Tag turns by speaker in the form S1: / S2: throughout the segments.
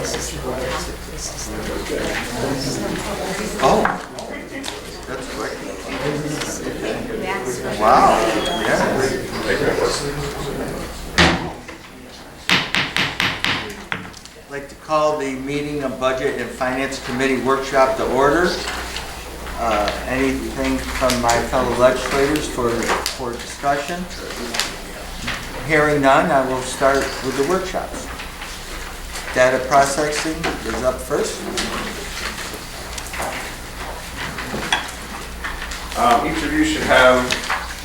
S1: Oh, that's great. Wow, yeah. I'd like to call the meeting of Budget and Finance Committee workshop to order. Anything from my fellow legislators for discussion? Hearing none, I will start with the workshops. Data processing is up first.
S2: Each of you should have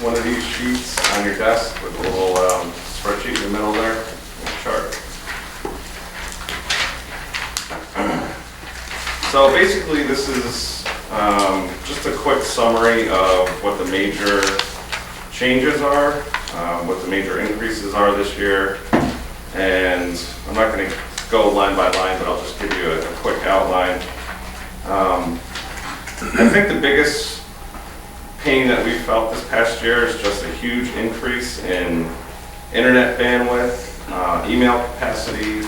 S2: one of these sheets on your desk with a little spreadsheet in the middle there, a chart. So basically this is just a quick summary of what the major changes are, what the major increases are this year, and I'm not going to go line by line, but I'll just give you a quick outline. I think the biggest pain that we felt this past year is just a huge increase in internet bandwidth, email capacity,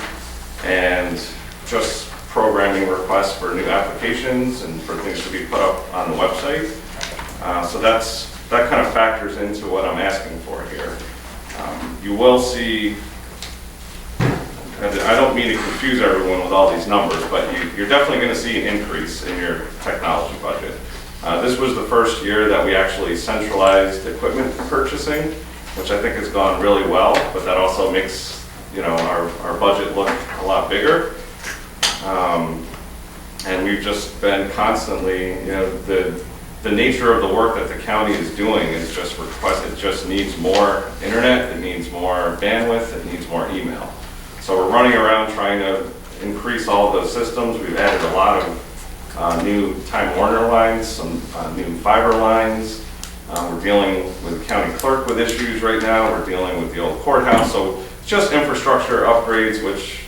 S2: and just programming requests for new applications and for things to be put up on the website. So that kind of factors into what I'm asking for here. You will see, I don't mean to confuse everyone with all these numbers, but you're definitely going to see an increase in your technology budget. This was the first year that we actually centralized equipment purchasing, which I think has gone really well, but that also makes our budget look a lot bigger. And we've just been constantly, the nature of the work that the county is doing is just it just needs more internet, it needs more bandwidth, it needs more email. So we're running around trying to increase all of those systems. We've added a lot of new Time Warner lines, some new fiber lines. We're dealing with the county clerk with issues right now. We're dealing with the old courthouse. So it's just infrastructure upgrades which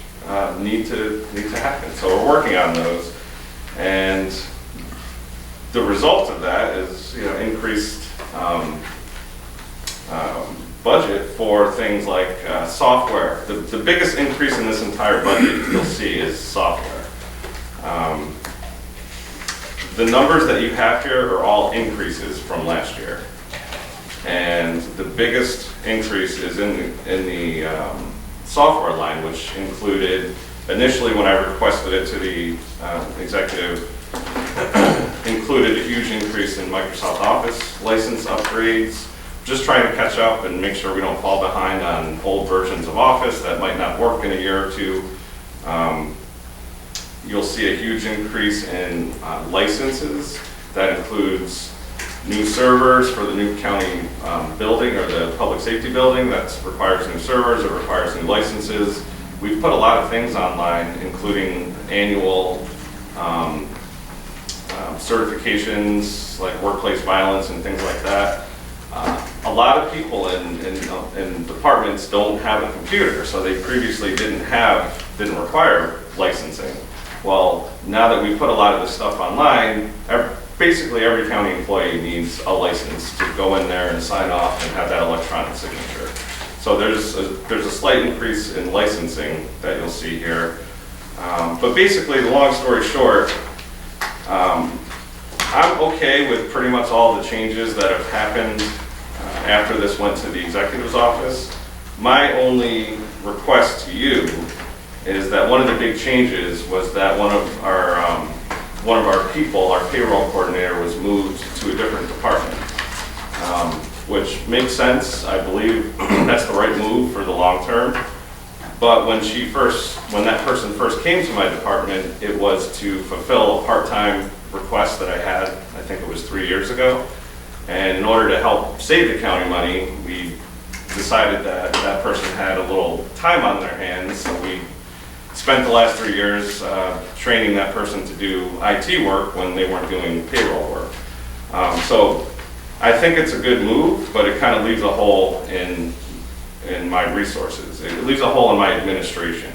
S2: need to happen. So we're working on those. And the result of that is increased budget for things like software. The biggest increase in this entire budget you'll see is software. The numbers that you have here are all increases from last year. And the biggest increase is in the software line, which included, initially when I requested it to the executive, included a huge increase in Microsoft Office license upgrades, just trying to catch up and make sure we don't fall behind on old versions of Office that might not work in a year or two. You'll see a huge increase in licenses. That includes new servers for the new county building or the public safety building. That requires new servers, it requires new licenses. We've put a lot of things online, including annual certifications like workplace violence and things like that. A lot of people in departments don't have a computer, so they previously didn't require licensing. Well, now that we put a lot of this stuff online, basically every county employee needs a license to go in there and sign off and have that electronic signature. So there's a slight increase in licensing that you'll see here. But basically, the long story short, I'm okay with pretty much all the changes that have happened after this went to the executive's office. My only request to you is that one of the big changes was that one of our people, our payroll coordinator, was moved to a different department, which makes sense. I believe that's the right move for the long term. But when that person first came to my department, it was to fulfill a part-time request that I had, I think it was 3 years ago. And in order to help save the county money, we decided that that person had a little time on their hands, so we spent the last 3 years training that person to do IT work when they weren't doing payroll work. So I think it's a good move, but it kind of leaves a hole in my resources. It leaves a hole in my administration.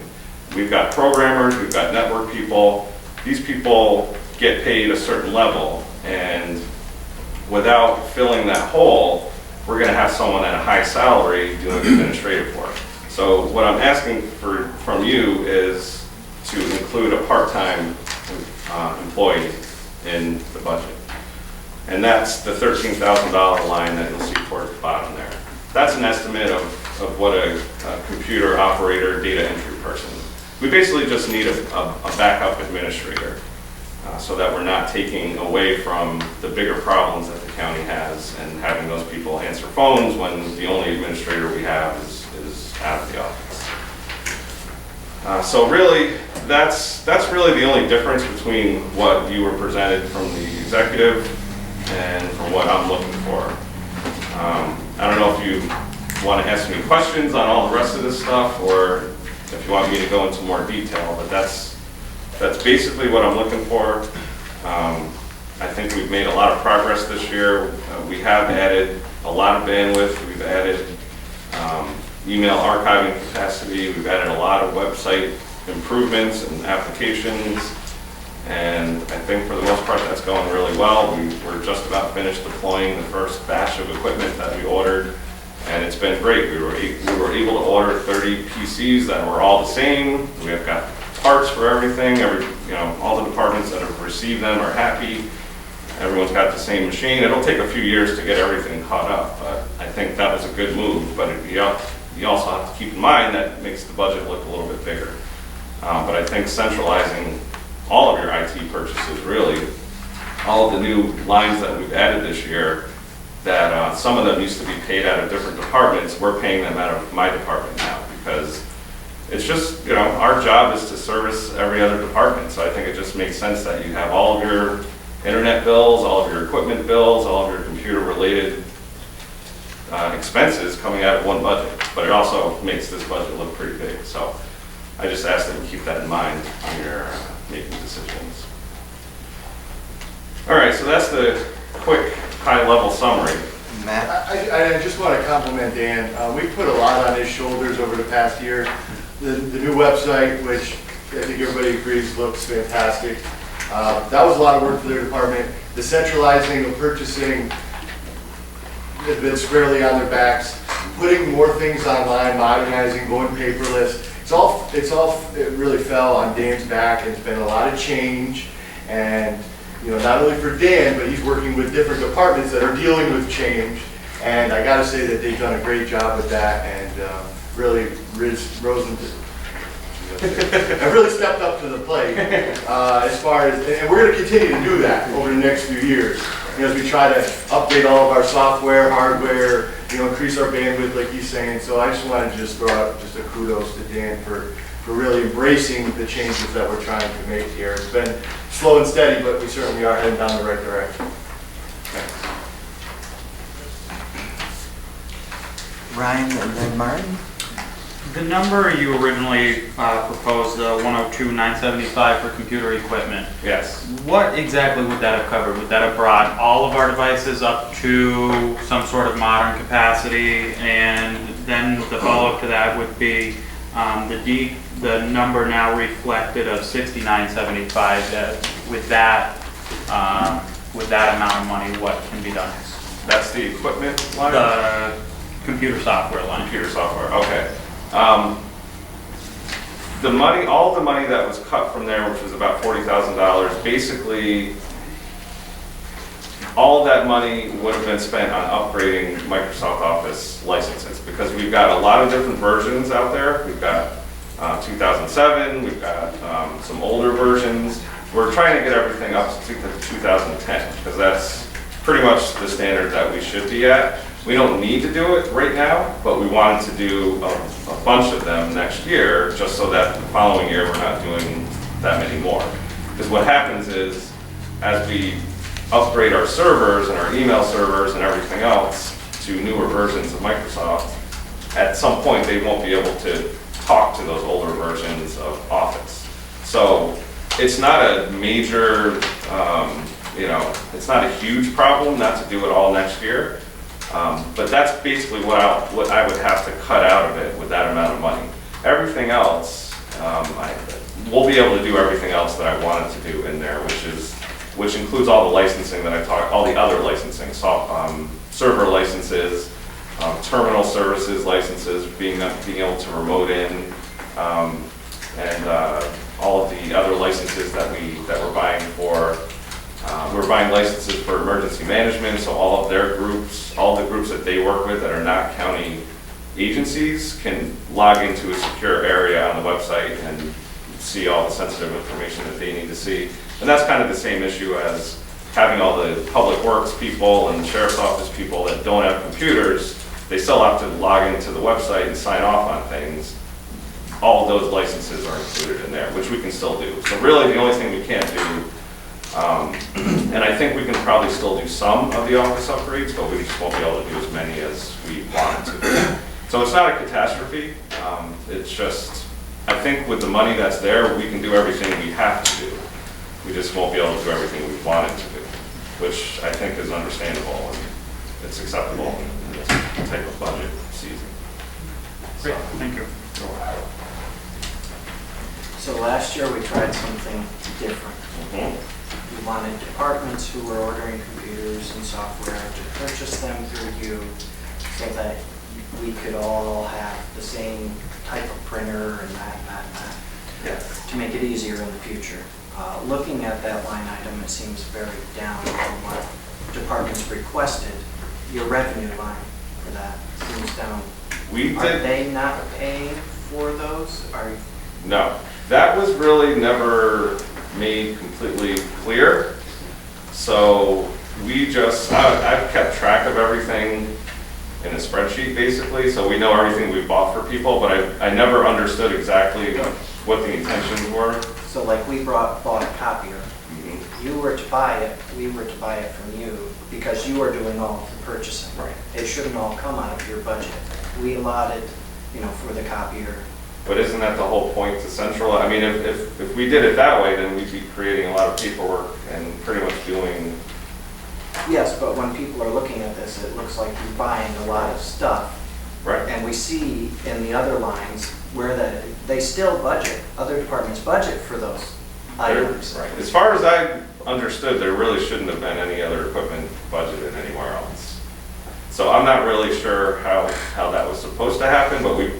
S2: We've got programmers, we've got network people. These people get paid a certain level, and without filling that hole, we're going to have someone at a high salary doing administrative work. So what I'm asking from you is to include a part-time employee in the budget. And that's the $13,000 line that you'll see towards the bottom there. That's an estimate of what a computer operator, data entry person. We basically just need a backup administrator so that we're not taking away from the bigger problems that the county has and having those people answer phones when the only administrator we have is out of the office. So really, that's really the only difference between what you were presented from the executive and from what I'm looking for. I don't know if you want to ask me questions on all the rest of this stuff, or if you want me to go into more detail, but that's basically what I'm looking for. I think we've made a lot of progress this year. We have added a lot of bandwidth. We've added email archiving capacity. We've added a lot of website improvements and applications. And I think for the most part, that's going really well. We're just about finished deploying the first batch of equipment that we ordered, and it's been great. We were able to order 30 PCs that were all the same. We have got parts for everything. All the departments that have received them are happy. Everyone's got the same machine. It'll take a few years to get everything caught up, but I think that was a good move. But you also have to keep in mind that it makes the budget look a little bit bigger. But I think centralizing all of your IT purchases, really, all of the new lines that we've added this year, that some of them used to be paid out of different departments, we're paying them out of my department now, because it's just, our job is to service every other department. So I think it just makes sense that you have all of your internet bills, all of your equipment bills, all of your computer related expenses coming out of one budget. But it also makes this budget look pretty big. So I just ask that you keep that in mind when you're making decisions. All right, so that's the quick high-level summary.
S1: Matt?
S3: I just want to compliment Dan. We put a lot on his shoulders over the past year. The new website, which I think everybody agrees looks fantastic. That was a lot of work for their department. The centralizing of purchasing has been squarely on their backs. Putting more things online, modernizing, going paperless. It really fell on Dan's back, and it's been a lot of change. And not only for Dan, but he's working with different departments that are dealing with change. And I got to say that they've done a great job with that, and really I've really stepped up to the plate as far as, and we're going to continue to do that over the next few years. As we try to update all of our software, hardware, increase our bandwidth, like he's saying. So I just wanted to throw out just a kudos to Dan for really embracing the changes that we're trying to make here. It's been slow and steady, but we certainly are heading down the right direction.
S1: Ryan and then Martin?
S4: The number you originally proposed, the 102,975 for computer equipment.
S2: Yes.
S4: What exactly would that have covered? Would that have brought all of our devices up to some sort of modern capacity? And then the follow-up to that would be the number now reflected of 6,975. With that amount of money, what can be done?
S2: That's the equipment line?
S4: The computer software line.
S2: Computer software, okay. The money, all the money that was cut from there, which was about $40,000, basically, all of that money would have been spent on upgrading Microsoft Office licenses, because we've got a lot of different versions out there. We've got 2007, we've got some older versions. We're trying to get everything up to 2010, because that's pretty much the standard that we should be at. We don't need to do it right now, but we wanted to do a bunch of them next year, just so that the following year we're not doing that many more. Because what happens is, as we upgrade our servers and our email servers and everything else to newer versions of Microsoft, at some point they won't be able to talk to those older versions of Office. So it's not a major, it's not a huge problem not to do it all next year. But that's basically what I would have to cut out of it with that amount of money. Everything else, we'll be able to do everything else that I wanted to do in there, which includes all the licensing that I talked, all the other licensing, server licenses, terminal services licenses, being able to remote in, and all of the other licenses that we're buying for. We're buying licenses for emergency management, so all of their groups, all the groups that they work with that are not county agencies can log into a secure area on the website and see all the sensitive information that they need to see. And that's kind of the same issue as having all the public works people and sheriff's office people that don't have computers. They still have to log into the website and sign off on things. All of those licenses are included in there, which we can still do. So really, the only thing we can't do, and I think we can probably still do some of the office upgrades, but we just won't be able to do as many as we wanted to. So it's not a catastrophe. It's just, I think with the money that's there, we can do everything we have to do. We just won't be able to do everything we wanted to do, which I think is understandable and it's acceptable in this type of budget season.
S4: Great, thank you.
S5: So last year, we tried something different. We wanted departments who were ordering computers and software to purchase them through you so that we could all have the same type of printer and that,
S2: Yes.
S5: to make it easier in the future. Looking at that line item, it seems very down from what departments requested. Your revenue line for that seems down.
S2: We
S5: Are
S2: did,
S5: they not paying for those?
S2: no, that was really never made completely clear. So we just, I've kept track of everything in a spreadsheet basically, so we know everything we bought for people, but I never understood exactly what the intentions were.
S5: So like we bought a copier. You were to buy it, we were to buy it from you because you are doing all of the purchasing.
S2: Right.
S5: It shouldn't all come out of your budget. We allotted, for the copier.
S2: But isn't that the whole point to central? I mean, if we did it that way, then we'd be creating a lot of paperwork and pretty much doing,
S5: Yes, but when people are looking at this, it looks like you're buying a lot of stuff.
S2: right?
S5: And we see in the other lines where they still budget, other departments budget for those items.
S2: Right. As far as I understood, there really shouldn't have been any other equipment budgeted anywhere else. So I'm not really sure how that was supposed to happen, but we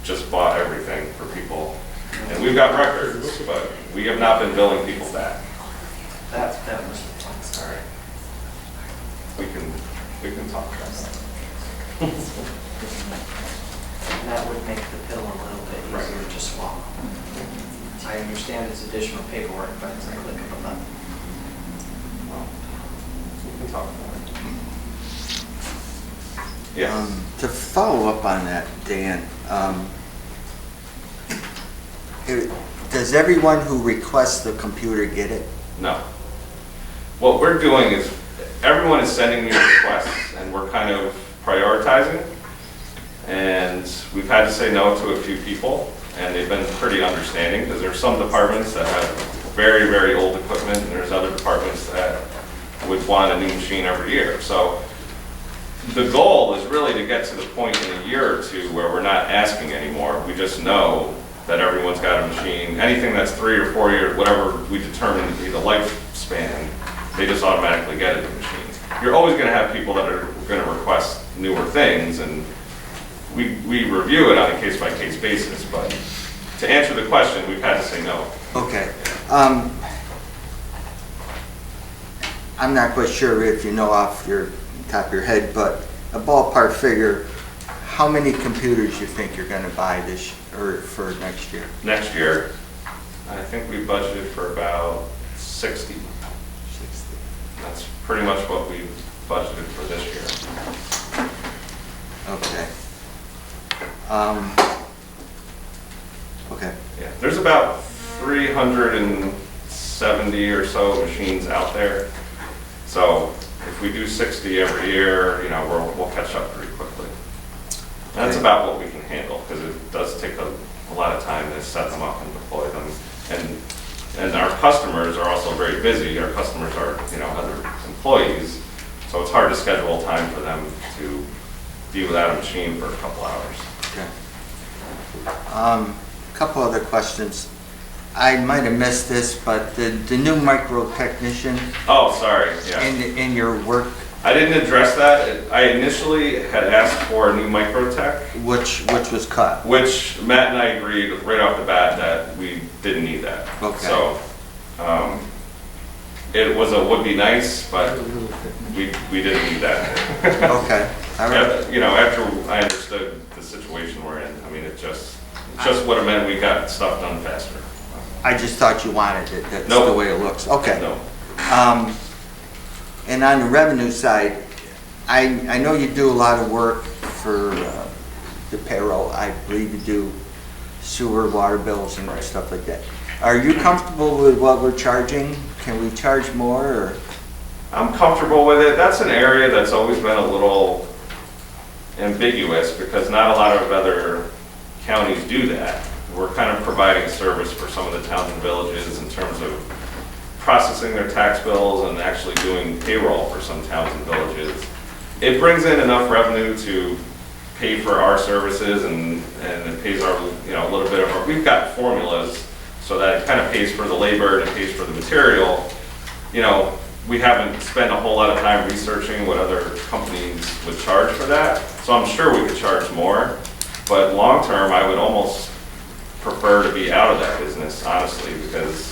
S2: just bought everything for people. And we've got records, but we have not been billing people back.
S5: That was the plan.
S2: All right. We can talk about that.
S5: And that would make the pill a little bit easier to swallow. I understand it's additional paperwork, but it's a click of a button.
S2: Well, we can talk about it. Yes.
S1: To follow up on that, Dan, does everyone who requests the computer get it?
S2: No. What we're doing is, everyone is sending me requests, and we're kind of prioritizing. And we've had to say no to a few people, and they've been pretty understanding, because there's some departments that have very, very old equipment, and there's other departments that would want a new machine every year. So the goal is really to get to the point in a year or two where we're not asking anymore. We just know that everyone's got a machine. Anything that's 3 or 4 years, whatever we determine to be the lifespan, they just automatically get a new machine. You're always going to have people that are going to request newer things, and we review it on a case-by-case basis, but to answer the question, we've had to say no.
S1: Okay. I'm not quite sure if you know off your top of your head, but a ballpark figure, how many computers you think you're going to buy for next year?
S2: Next year, I think we budgeted for about 60.
S1: 60.
S2: That's pretty much what we budgeted for this year.
S1: Okay. Okay.
S2: Yeah, there's about 370 or so machines out there. So if we do 60 every year, we'll catch up pretty quickly. And that's about what we can handle, because it does take a lot of time to set them up and deploy them. And our customers are also very busy. Our customers are, other employees, so it's hard to schedule time for them to be without a machine for a couple hours.
S1: Okay. Couple other questions. I might have missed this, but the new micro technician
S2: Oh, sorry, yeah.
S1: in your work
S2: I didn't address that. I initially had asked for a new microtech,
S1: Which was cut.
S2: which Matt and I agreed right off the bat that we didn't need that.
S1: Okay.
S2: So, it would be nice, but we didn't need that.
S1: Okay, all right.
S2: You know, after I understood the situation we're in, I mean, it just would have meant we got stuff done faster.
S1: I just thought you wanted it, that's
S2: Nope.
S1: the way it looks. Okay.
S2: No.
S1: And on the revenue side, I know you do a lot of work for the payroll. I believe you do sewer, water bills and
S2: Right.
S1: stuff like that. Are you comfortable with what we're charging? Can we charge more or?
S2: I'm comfortable with it. That's an area that's always been a little ambiguous because not a lot of other counties do that. We're kind of providing a service for some of the towns and villages in terms of processing their tax bills and actually doing payroll for some towns and villages. It brings in enough revenue to pay for our services and it pays our, you know, a little bit of our, we've got formulas so that it kind of pays for the labor and it pays for the material. You know, we haven't spent a whole lot of time researching what other companies would charge for that. So I'm sure we could charge more, but long term, I would almost prefer to be out of that business, honestly, because,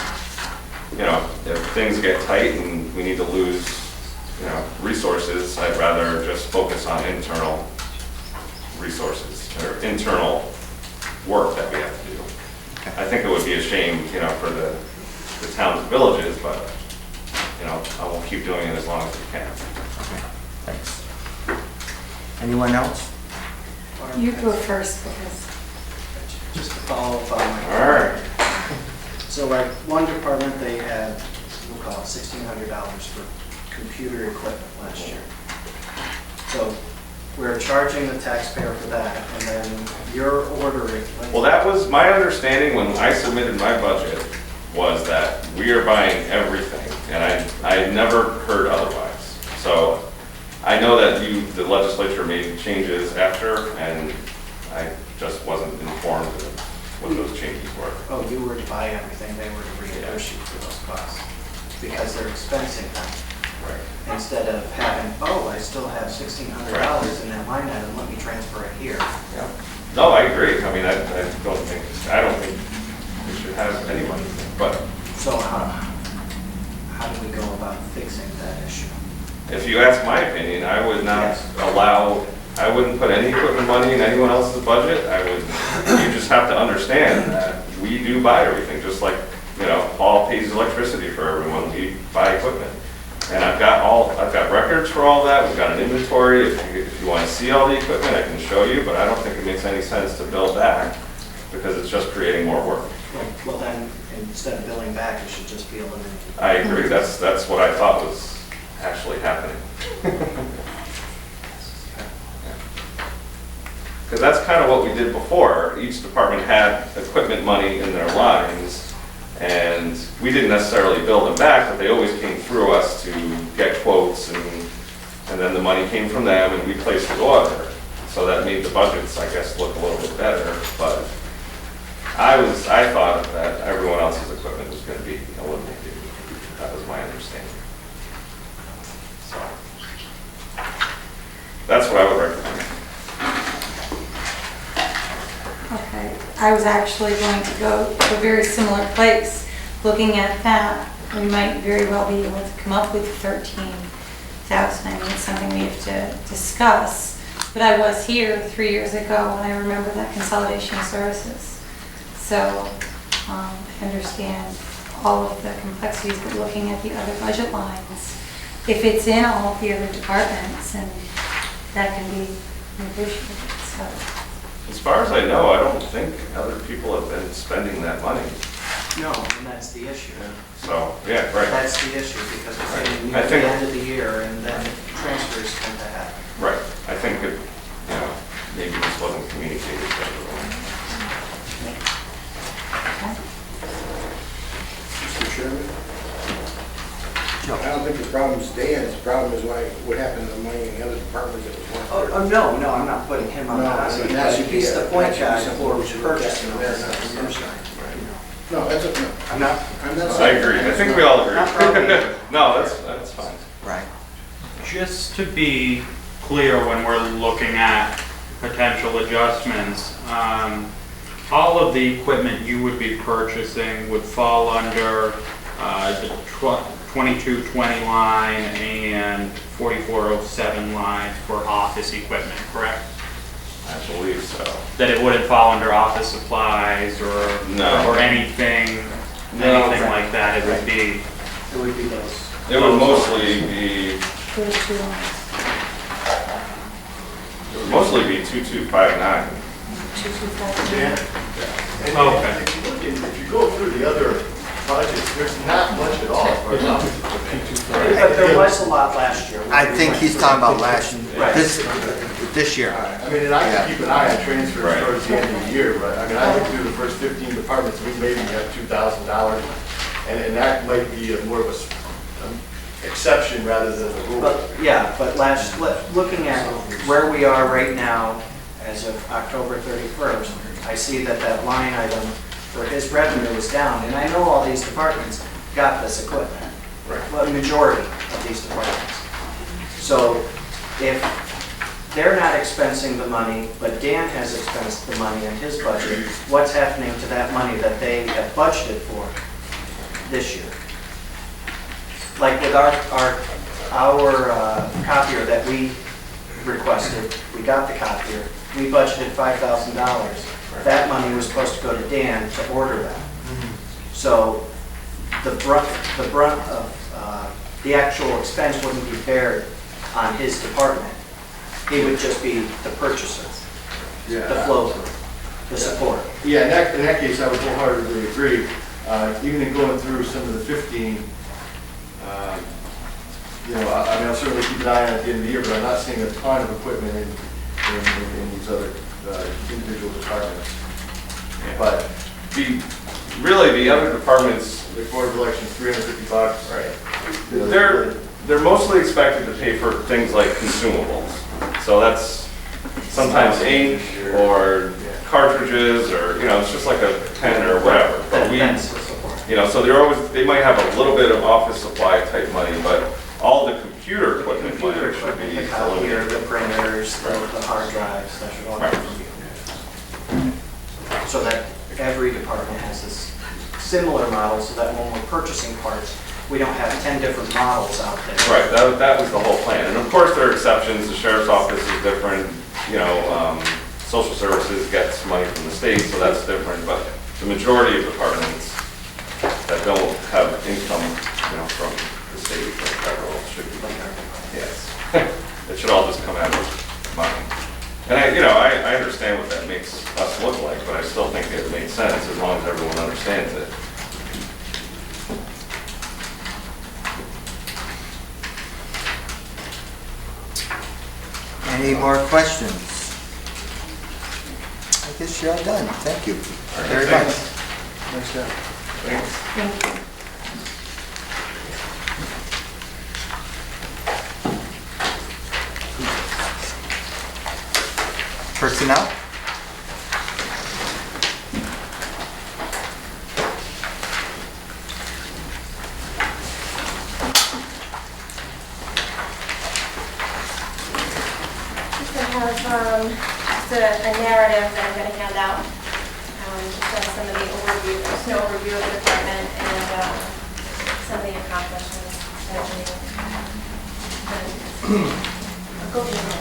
S2: you know, if things get tight and we need to lose, you know, resources, I'd rather just focus on internal resources or internal work that we have to do. I think it would be a shame, you know, for the towns and villages, but, you know, I will keep doing it as long as we can.
S1: Okay, thanks. Anyone else?
S6: You go first because
S5: Just to follow up on my.
S2: All right.
S5: So like one department, they had, we'll call it $1,600 for computer equipment last year. So we're charging the taxpayer for that and then you're ordering.
S2: Well, that was my understanding when I submitted my budget, was that we are buying everything, and I never heard otherwise. So I know that the legislature made changes after, and I just wasn't informed of what those changes were.
S5: Oh, you were to buy everything, they were to reimburse you for those costs because they're expensing them.
S2: Right.
S5: Instead of having, oh, I still have $1,600 in that line item, let me transfer it here.
S2: Yeah. No, I agree. I mean, I don't think we should have any money, but
S5: So how do we go about fixing that issue?
S2: if you ask my opinion, I would not I wouldn't put any equipment money in anyone else's budget. You just have to understand that we do buy everything, just like, you know, Paul pays electricity for everyone, we buy equipment. And I've got records for all that, we've got an inventory. If you want to see all the equipment, I can show you, but I don't think it makes any sense to bill back because it's just creating more work.
S5: Well, then, instead of billing back, it should just be eliminated.
S2: I agree, that's what I thought was actually happening. Because that's kind of what we did before. Each department had equipment money in their lines, and we didn't necessarily bill them back, but they always came through us to get quotes, and then the money came from them, and we placed the order. So that made the budgets, I guess, look a little bit better, but I thought that everyone else's equipment was going to be eliminated. That was my understanding. So that's what I would recommend.
S6: okay, I was actually going to go to a very similar place. Looking at that, we might very well be able to come up with 13,000. I mean, it's something we have to discuss. But I was here 3 years ago and I remember that consolidation of services. So I understand all of the complexities, but looking at the other budget lines, if it's in all of the other departments, and that can be negotiated, so.
S2: As far as I know, I don't think other people have been spending that money.
S5: No, and that's the issue.
S2: So, yeah, right,
S5: That's the issue, because it's getting
S2: I
S5: near the
S2: think-
S5: end of the year, and then transfers tend to happen.
S2: right. I think it, you know, maybe this wasn't communicated to everyone.
S7: Mr. Chairman,
S1: Joe?
S7: I don't think the problem is Dan's, the problem is what happened to the money in the other departments that was left.
S5: Oh, no, I'm not putting him on
S7: No,
S5: the hot seat,
S7: I mean, that
S5: but
S7: should be
S5: he's the
S7: a-
S5: point
S7: that
S5: guy
S7: should be
S5: for
S7: something we should look at
S5: purchasing
S7: from
S5: this
S7: there, not
S5: stuff.
S7: from your side. No, that's okay.
S5: I'm not,
S7: I'm not
S2: I
S7: saying.
S2: agree. I think we all agree.
S5: Not probably.
S2: No, that's fine.
S1: Right.
S4: just to be clear when we're looking at potential adjustments, all of the equipment you would be purchasing would fall under the 2220 line and 4407 line for office equipment, correct?
S2: I believe so.
S4: That it wouldn't fall under office supplies or
S2: No.
S4: or anything like that. It would be
S5: It would be those.
S2: It would mostly be,
S6: Those two lines.
S2: it would mostly be 2259.
S6: 225.
S3: Dan? And
S4: Okay.
S3: if you look at, if you go through the other budgets, there's not much at all for office equipment.
S5: But there was a lot last year.
S1: I think he's talking about
S5: Right.
S1: this year.
S3: I mean, and I can keep an eye on transfers
S2: Right.
S3: towards the end of the year, but I mean, I look through the first 15 departments, we maybe have $2,000. And that might be more of a exception rather than a rule.
S5: But, yeah, but looking at where we are right now, as of October 31st, I see that that line item for his revenue is down, and I know all these departments got this equipment.
S3: Right.
S5: Well, the majority of these departments. So if they're not expensing the money, but Dan has expensed the money in his budget, what's happening to that money that they have budgeted for this year? Like with our copier that we requested, we got the copier, we budgeted $5,000. That money was supposed to go to Dan to order that. So the brunt of the actual expense wouldn't be bared on his department. He would just be the purchaser, the flow through, the support.
S3: Yeah, in that case, I would wholeheartedly agree. Even in going through some of the 15, I mean, I'll certainly keep an eye on it at the end of the year, but I'm not seeing a ton of equipment in these other individual departments. But
S2: Really, the other departments,
S3: the Board of Elections, $350.
S2: right, they're mostly expected to pay for things like consumables. So that's sometimes ink or cartridges or, it's just like a pen or whatever. But
S5: That's the support.
S2: so they might have a little bit of office supply type money, but all the computer equipment money
S5: Computer
S2: should
S5: equipment,
S2: be
S5: the copier, the printers, the hard drives, that should all
S2: Right.
S5: come from you. So that every department has this similar model, so that when we're purchasing parts, we don't have 10 different models out there.
S2: Right, that was the whole plan. And of course, there are exceptions. The sheriff's office is different, social services gets money from the state, so that's different. But the majority of departments that don't have income, from the state or federal should be, yes. It should all just come out of money. And I understand what that makes us look like, but I still think it makes sense as long as everyone understands it.
S1: Any more questions? I guess you're all done. Thank you very much.
S3: Nice job.
S2: Thanks.
S6: Thank you.
S1: Personnel?
S8: Just a narrative that I'm going to hand out. Just have some of the overview, just an overview of the department and some of the accomplishments that we I'll go through them.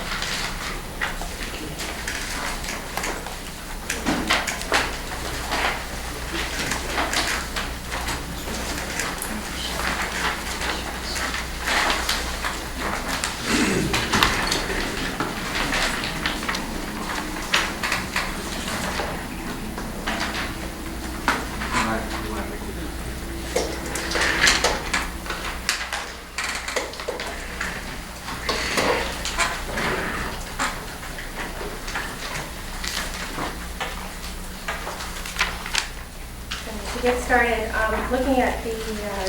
S8: To get started, looking at the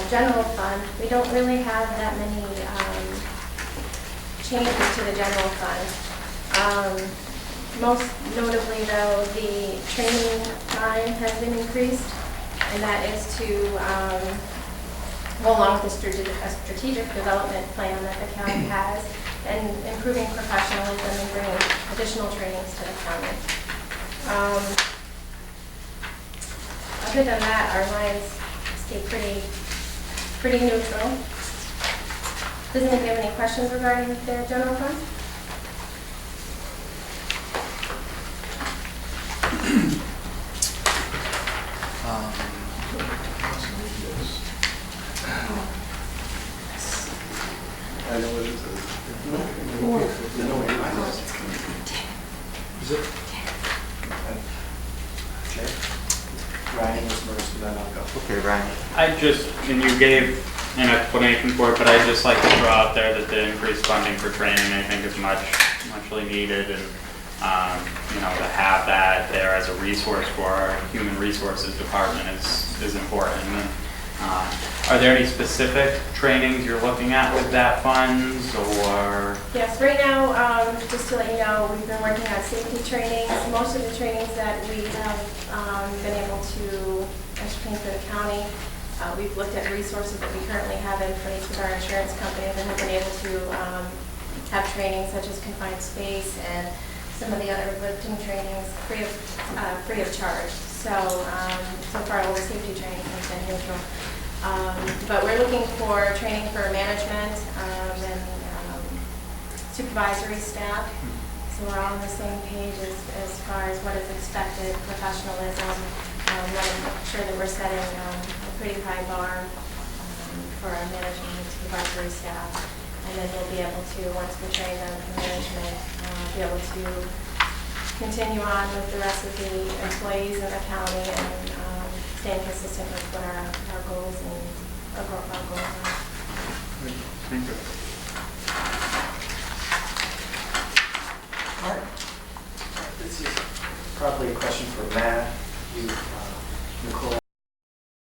S8: general fund, we don't really have that many changes to the general fund. Most notably though, the training line has been increased, and that is to go along with the strategic development plan that the county has, and improving professionalism and bringing additional trainings to the county. Other than that, our lines stay pretty neutral. Does anybody have any questions regarding their general fund?
S3: I know what it
S5: Ryan was first, and then I'll go.
S1: Okay, Ryan.
S4: And you gave an explanation for it, but I'd just like to throw out there that the increased funding for training, I think is muchly needed, and, to have that there as a resource for our human resources department is important. And, are there any specific trainings you're looking at with that funds, or?
S8: Yes, right now, just to let you know, we've been working on safety trainings. Most of the trainings that we have been able to ascertain for the county, we've looked at resources that we currently have in place with our insurance companies and have been able to have trainings such as confined space and some of the other lifting trainings free of charge. So far, all the safety training has been neutral. But we're looking for training for management and supervisory staff. So we're all on the same page as far as what is expected, professionalism. Want to make sure that we're setting a pretty high bar for our management and supervisory staff. And then we'll be able to, once we train them for management, be able to continue on with the rest of the employees in the county and staying consistent with what